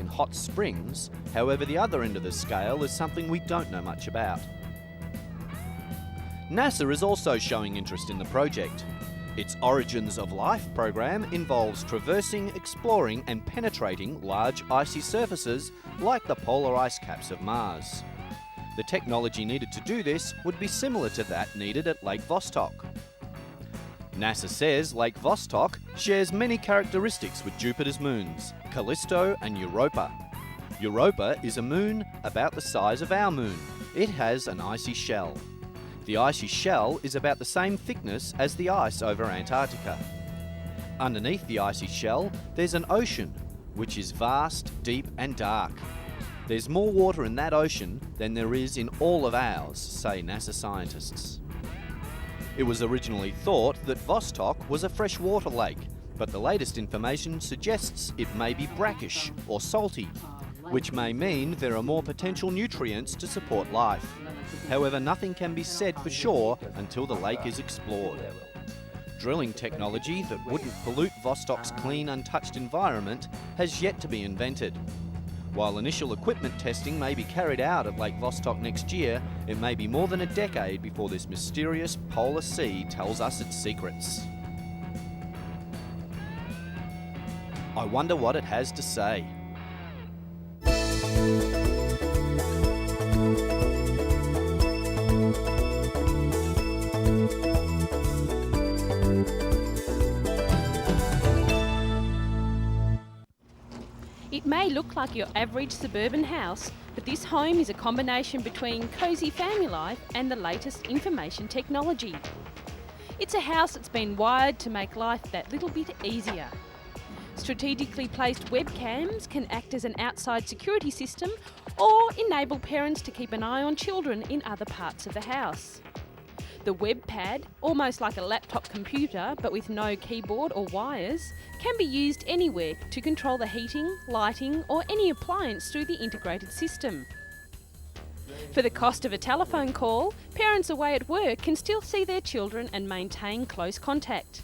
life in hot springs. However, the other end of the scale is something we don't know much about. NASA is also showing interest in the project. Its Origins of Life program involves traversing, exploring and penetrating large icy surfaces like the polar ice caps of Mars. The technology needed to do this would be similar to that needed at Lake Vostok. NASA says Lake Vostok shares many characteristics with Jupiter's moons, Callisto and Europa. Europa is a moon about the size of our moon. It has an icy shell. The icy shell is about the same thickness as the ice over Antarctica. Underneath the icy shell, there's an ocean, which is vast, deep and dark. There's more water in that ocean than there is in all of ours, say NASA scientists. It was originally thought that Vostok was a freshwater lake, but the latest information suggests it may be brackish or salty, which may mean there are more potential nutrients to support life. However, nothing can be said for sure until the lake is explored. Drilling technology that wouldn't pollute Vostok's clean, untouched environment has yet to be invented. While initial equipment testing may be carried out at Lake Vostok next year, it may be more than a decade before this mysterious polar sea tells us its secrets. I wonder what it has to say. It may look like your average suburban house, but this home is a combination between cosy family life and the latest information technology. It's a house that's been wired to make life that little bit easier. Strategically placed webcams can act as an outside security system or enable parents to keep an eye on children in other parts of the house. The web pad, almost like a laptop computer but with no keyboard or wires, can be used anywhere to control the heating, lighting or any appliance through the integrated system. For the cost of a telephone call, parents away at work can still see their children and maintain close contact.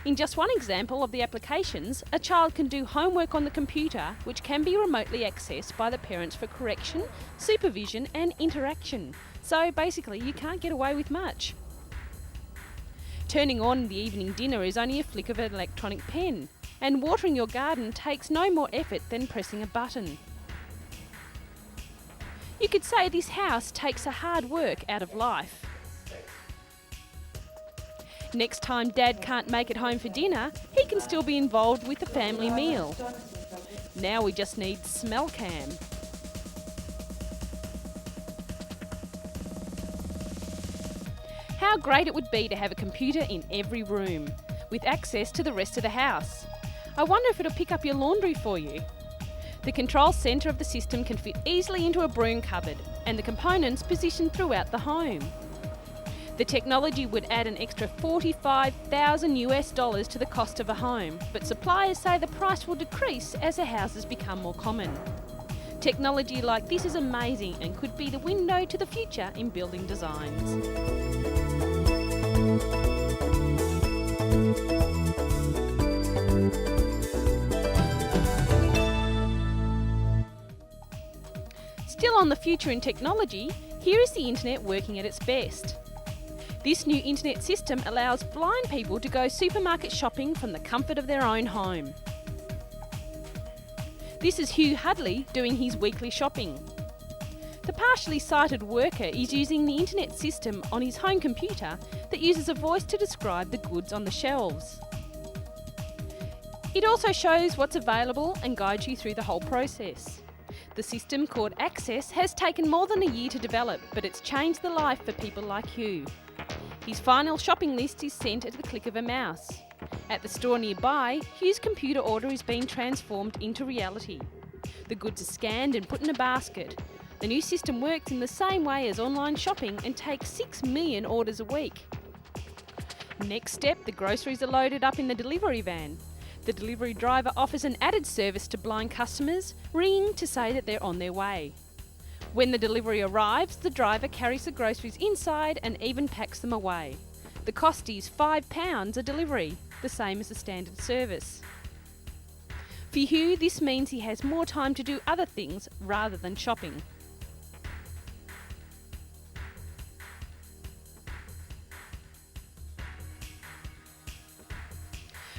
In just one example of the applications, a child can do homework on the computer which can be remotely accessed by the parents for correction, supervision and interaction. So basically you can't get away with much. Turning on the evening dinner is only a flick of an electronic pen, and watering your garden takes no more effort than pressing a button. You could say this house takes the hard work out of life. Next time Dad can't make it home for dinner, he can still be involved with the family meal. Now we just need smell cam. How great it would be to have a computer in every room, with access to the rest of the house. I wonder if it'll pick up your laundry for you. The control centre of the system can fit easily into a broom cupboard, and the components positioned throughout the home. The technology would add an extra $45,000 to the cost of a home, but suppliers say the price will decrease as the houses become more common. Technology like this is amazing and could be the window to the future in building designs. Still on the future in technology, here is the internet working at its best. This new internet system allows blind people to go supermarket shopping from the comfort of their own home. This is Hugh Hudley doing his weekly shopping. The partially sighted worker is using the internet system on his home computer that uses a voice to describe the goods on the shelves. It also shows what's available and guides you through the whole process. The system, called Access, has taken more than a year to develop, but it's changed the life for people like Hugh. His final shopping list is sent at the click of a mouse. At the store nearby, Hugh's computer order is being transformed into reality. The goods are scanned and put in a basket. The new system works in the same way as online shopping and takes 6 million orders a week. Next step, the groceries are loaded up in the delivery van. The delivery driver offers an added service to blind customers, ringing to say that they're on their way. When the delivery arrives, the driver carries the groceries inside and even packs them away. The cost is £5 a delivery, the same as the standard service. For Hugh, this means he has more time to do other things rather than shopping.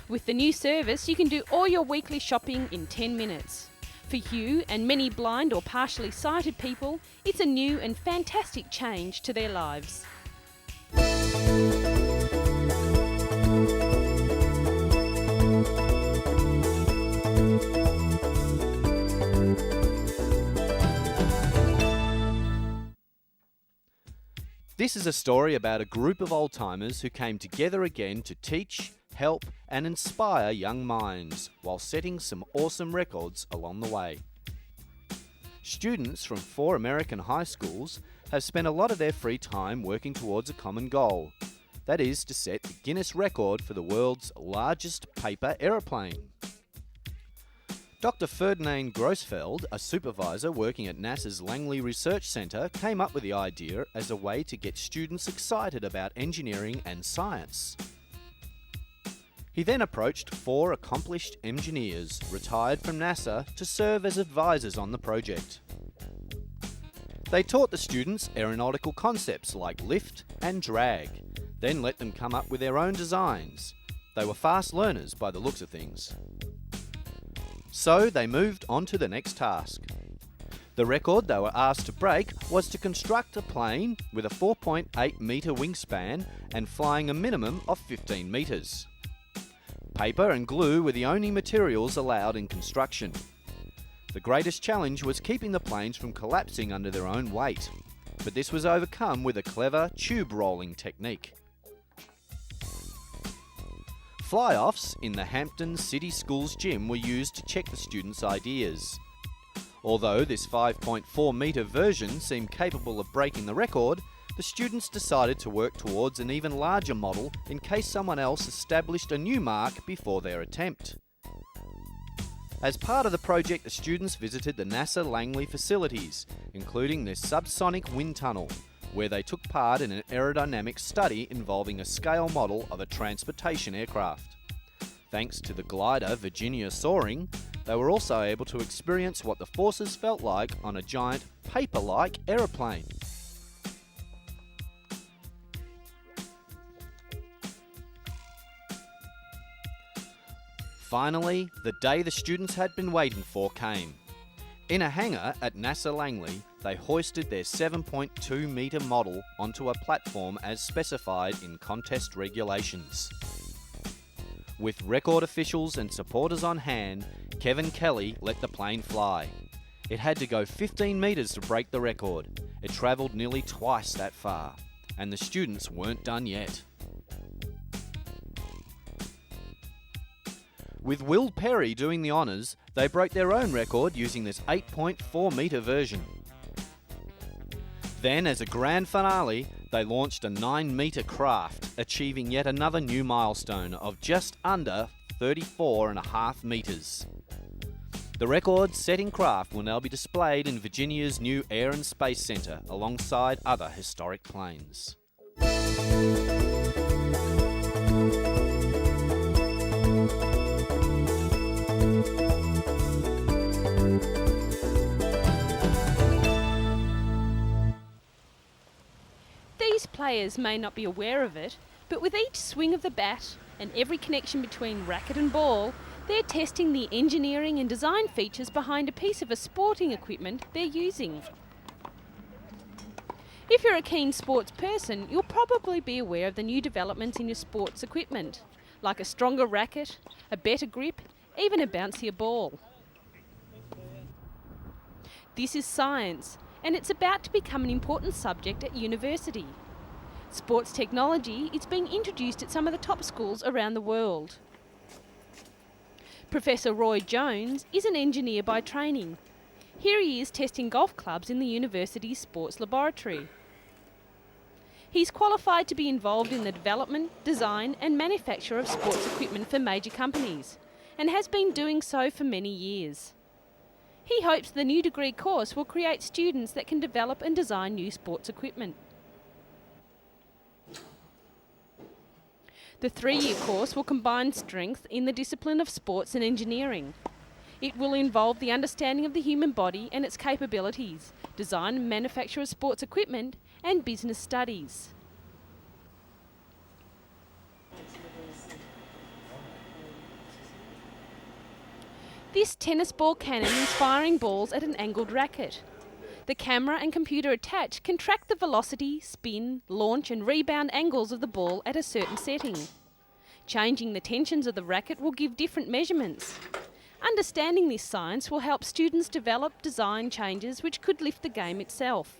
With the new service, you can do all your weekly shopping in 10 minutes. For Hugh and many blind or partially sighted people, it's a new and fantastic change to their lives. This is a story about a group of old-timers who came together again to teach, help and inspire young minds while setting some awesome records along the way. Students from 4 American high schools have spent a lot of their free time working towards a common goal. That is to set the Guinness record for the world's largest paper aeroplane. Dr. Ferdinand Grossfeld, a supervisor working at NASA's Langley Research Centre, came up with the idea as a way to get students excited about engineering and science. He then approached 4 accomplished engineers retired from NASA to serve as advisors on the project. They taught the students aeronautical concepts like lift and drag, then let them come up with their own designs. They were fast learners by the looks of things. So they moved on to the next task. The record they were asked to break was to construct a plane with a 4.8 metre wingspan and flying a minimum of 15 metres. Paper and glue were the only materials allowed in construction. The greatest challenge was keeping the planes from collapsing under their own weight, but this was overcome with a clever tube rolling technique. Fly-offs in the Hampton City Schools gym were used to check the students' ideas. Although this 5.4 metre version seemed capable of breaking the record, the students decided to work towards an even larger model in case someone else established a new mark before their attempt. As part of the project, the students visited the NASA Langley facilities, including their subsonic wind tunnel, where they took part in an aerodynamic study involving a scale model of a transportation aircraft. Thanks to the glider Virginia soaring, they were also able to experience what the forces felt like on a giant paper-like aeroplane. Finally, the day the students had been waiting for came. In a hangar at NASA Langley, they hoisted their 7.2 metre model onto a platform as specified in contest regulations. With record officials and supporters on hand, Kevin Kelly let the plane fly. It had to go 15 metres to break the record. It travelled nearly twice that far, and the students weren't done yet. With Will Perry doing the honours, they broke their own record using this 8.4 metre version. Then, as a grand finale, they launched a 9 metre craft, achieving yet another new milestone of just under 34.5 metres. The record-setting craft will now be displayed in Virginia's new Air and Space Centre alongside other historic planes. These players may not be aware of it, but with each swing of the bat and every connection between racket and ball, they're testing the engineering and design features behind a piece of a sporting equipment they're using. If you're a keen sports person, you'll probably be aware of the new developments in your sports equipment, like a stronger racket, a better grip, even a bouncier ball. This is science, and it's about to become an important subject at university. Sports technology is being introduced at some of the top schools around the world. Professor Roy Jones is an engineer by training. Here he is testing golf clubs in the university's sports laboratory. He's qualified to be involved in the development, design and manufacture of sports equipment for major companies, and has been doing so for many years. He hopes the new degree course will create students that can develop and design new sports equipment. The 3-year course will combine strength in the discipline of sports and engineering. It will involve the understanding of the human body and its capabilities, design and manufacture of sports equipment, and business studies. This tennis ball cannon is firing balls at an angled racket. The camera and computer attached can track the velocity, spin, launch and rebound angles of the ball at a certain setting. Changing the tensions of the racket will give different measurements. Understanding this science will help students develop design changes which could lift the game itself.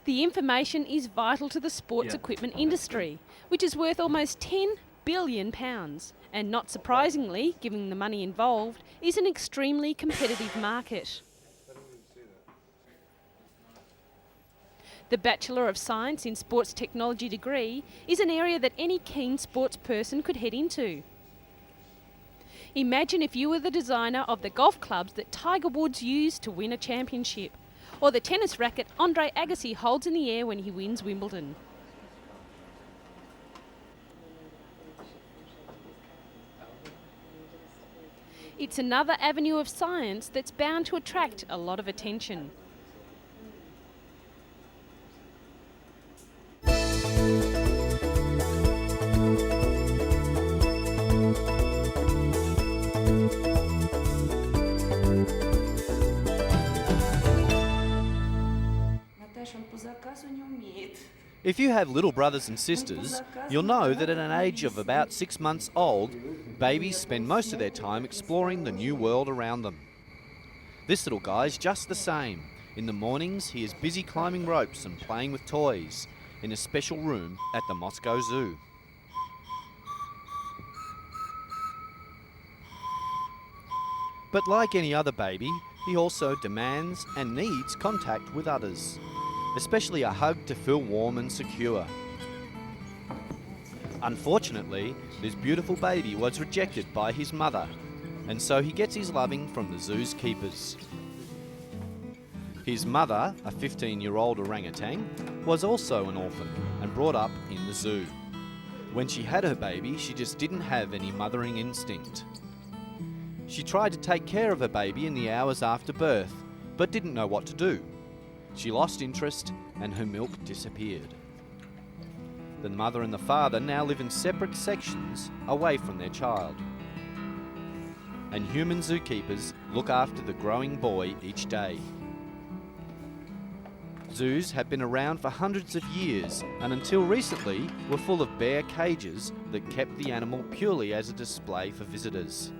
The information is vital to the sports equipment industry, which is worth almost £10 billion, and not surprisingly, given the money involved, is an extremely competitive market. The Bachelor of Science in Sports Technology degree is an area that any keen sports person could head into. Imagine if you were the designer of the golf clubs that Tiger Woods used to win a championship, or the tennis racket Andre Agassi holds in the air when he wins Wimbledon. It's another avenue of science that's bound to attract a lot of attention. If you have little brothers and sisters, you'll know that at an age of about 6 months old, babies spend most of their time exploring the new world around them. This little guy's just the same. In the mornings, he is busy climbing ropes and playing with toys in a special room at the Moscow Zoo. But like any other baby, he also demands and needs contact with others, especially a hug to feel warm and secure. Unfortunately, this beautiful baby was rejected by his mother, and so he gets his loving from the zoo's keepers. His mother, a 15-year-old orangutan, was also an orphan and brought up in the zoo. When she had her baby, she just didn't have any mothering instinct. She tried to take care of her baby in the hours after birth, but didn't know what to do. She lost interest and her milk disappeared. The mother and the father now live in separate sections away from their child. And human zookeepers look after the growing boy each day. Zoos have been around for hundreds of years and until recently were full of bare cages that kept the animal purely as a display for visitors.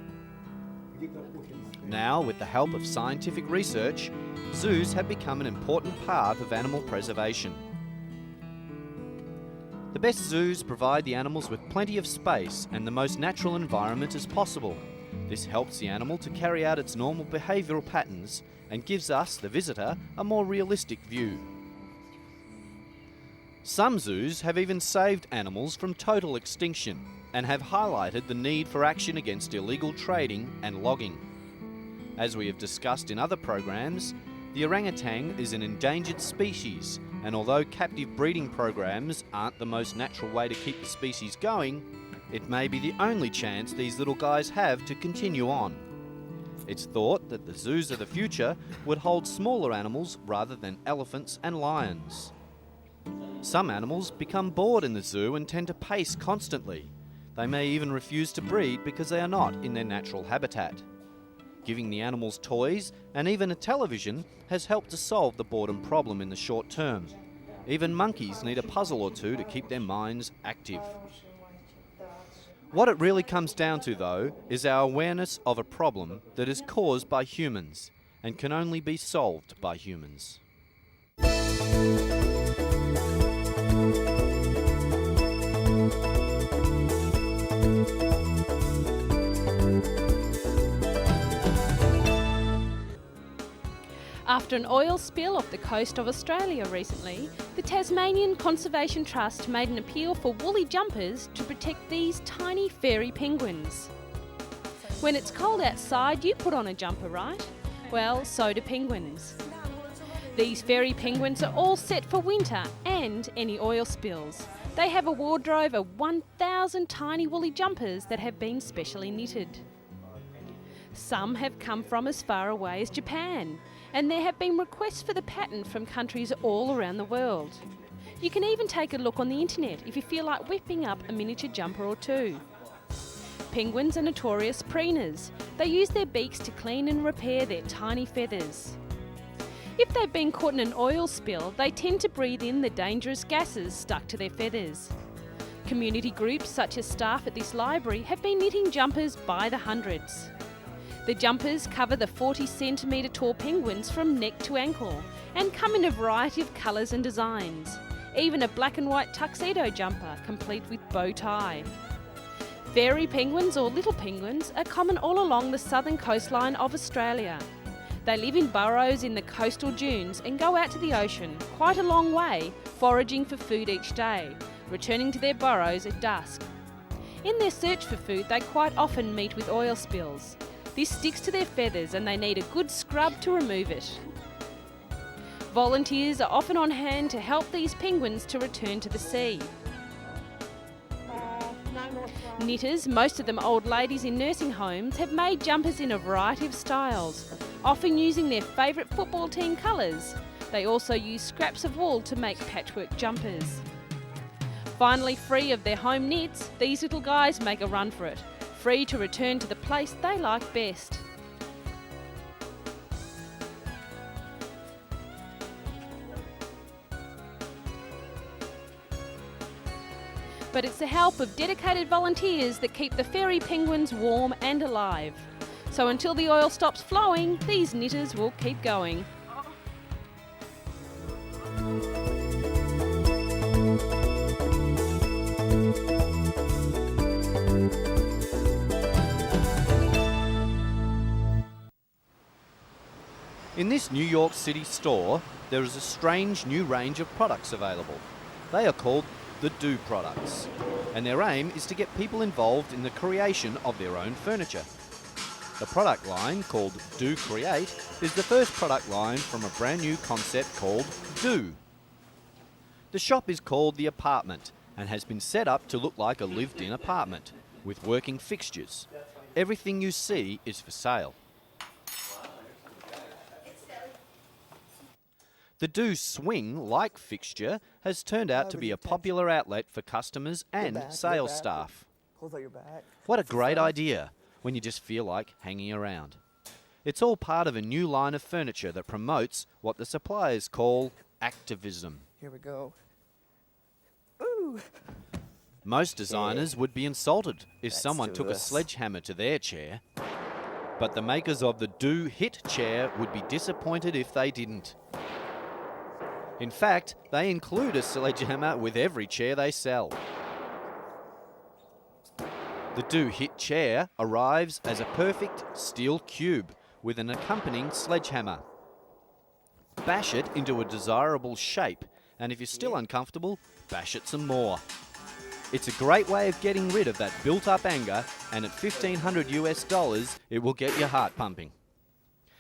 Now, with the help of scientific research, zoos have become an important part of animal preservation. The best zoos provide the animals with plenty of space and the most natural environment as possible. This helps the animal to carry out its normal behavioural patterns and gives us, the visitor, a more realistic view. Some zoos have even saved animals from total extinction and have highlighted the need for action against illegal trading and logging. As we have discussed in other programs, the orangutan is an endangered species, and although captive breeding programs aren't the most natural way to keep the species going, it may be the only chance these little guys have to continue on. It's thought that the zoos of the future would hold smaller animals rather than elephants and lions. Some animals become bored in the zoo and tend to pace constantly. They may even refuse to breed because they are not in their natural habitat. Giving the animals toys and even a television has helped to solve the boredom problem in the short term. Even monkeys need a puzzle or two to keep their minds active. What it really comes down to, though, is our awareness of a problem that is caused by humans and can only be solved by humans. After an oil spill off the coast of Australia recently, the Tasmanian Conservation Trust made an appeal for woolly jumpers to protect these tiny fairy penguins. When it's cold outside, you put on a jumper, right? Well, so do penguins. These fairy penguins are all set for winter and any oil spills. They have a wardrobe of 1,000 tiny woolly jumpers that have been specially knitted. Some have come from as far away as Japan, and there have been requests for the pattern from countries all around the world. You can even take a look on the internet if you feel like whipping up a miniature jumper or two. Penguins are notorious preeners. They use their beaks to clean and repair their tiny feathers. If they've been caught in an oil spill, they tend to breathe in the dangerous gases stuck to their feathers. Community groups such as staff at this library have been knitting jumpers by the hundreds. The jumpers cover the 40cm tall penguins from neck to ankle and come in a variety of colours and designs. Even a black and white tuxedo jumper complete with bow tie. Fairy penguins or little penguins are common all along the southern coastline of Australia. They live in burrows in the coastal dunes and go out to the ocean quite a long way, foraging for food each day, returning to their burrows at dusk. In their search for food, they quite often meet with oil spills. This sticks to their feathers and they need a good scrub to remove it. Volunteers are often on hand to help these penguins to return to the sea. Knitters, most of them old ladies in nursing homes, have made jumpers in a variety of styles, often using their favourite football team colours. They also use scraps of wool to make patchwork jumpers. Finally, free of their home knits, these little guys make a run for it, free to return to the place they like best. But it's the help of dedicated volunteers that keep the fairy penguins warm and alive. So until the oil stops flowing, these knitters will keep going. In this New York City store, there is a strange new range of products available. They are called the Do products, and their aim is to get people involved in the creation of their own furniture. The product line, called Do Create, is the first product line from a brand new concept called Do. The shop is called The Apartment and has been set up to look like a lived-in apartment, with working fixtures. Everything you see is for sale. The Do Swing-like fixture has turned out to be a popular outlet for customers and sales staff. What a great idea when you just feel like hanging around. It's all part of a new line of furniture that promotes what the suppliers call activism. Here we go. Ooh. Most designers would be insulted if Let's someone do took this. a sledgehammer to their chair. But the makers of the Do Hit chair would be disappointed if they didn't. In fact, they include a sledgehammer with every chair they sell. The Do Hit chair arrives as a perfect steel cube with an accompanying sledgehammer. Bash it into a desirable shape, and if you're still uncomfortable, bash it some more. It's a great way of getting rid of that built-up anger, and at $1,500 it will get your heart pumping.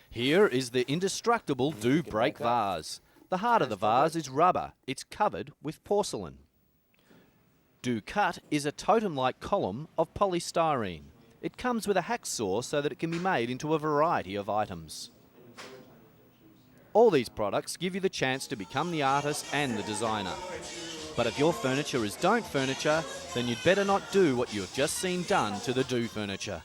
Here is the indestructible Do Break vase. The heart of the vase is rubber. It's covered with porcelain. Do Cut is a totem-like column of polystyrene. It comes with a hacksaw so that it can be made into a variety of items. All these products give you the chance to become the artist and the designer. But if your furniture is don't furniture, then you'd better not do what you've just seen done to the Do furniture.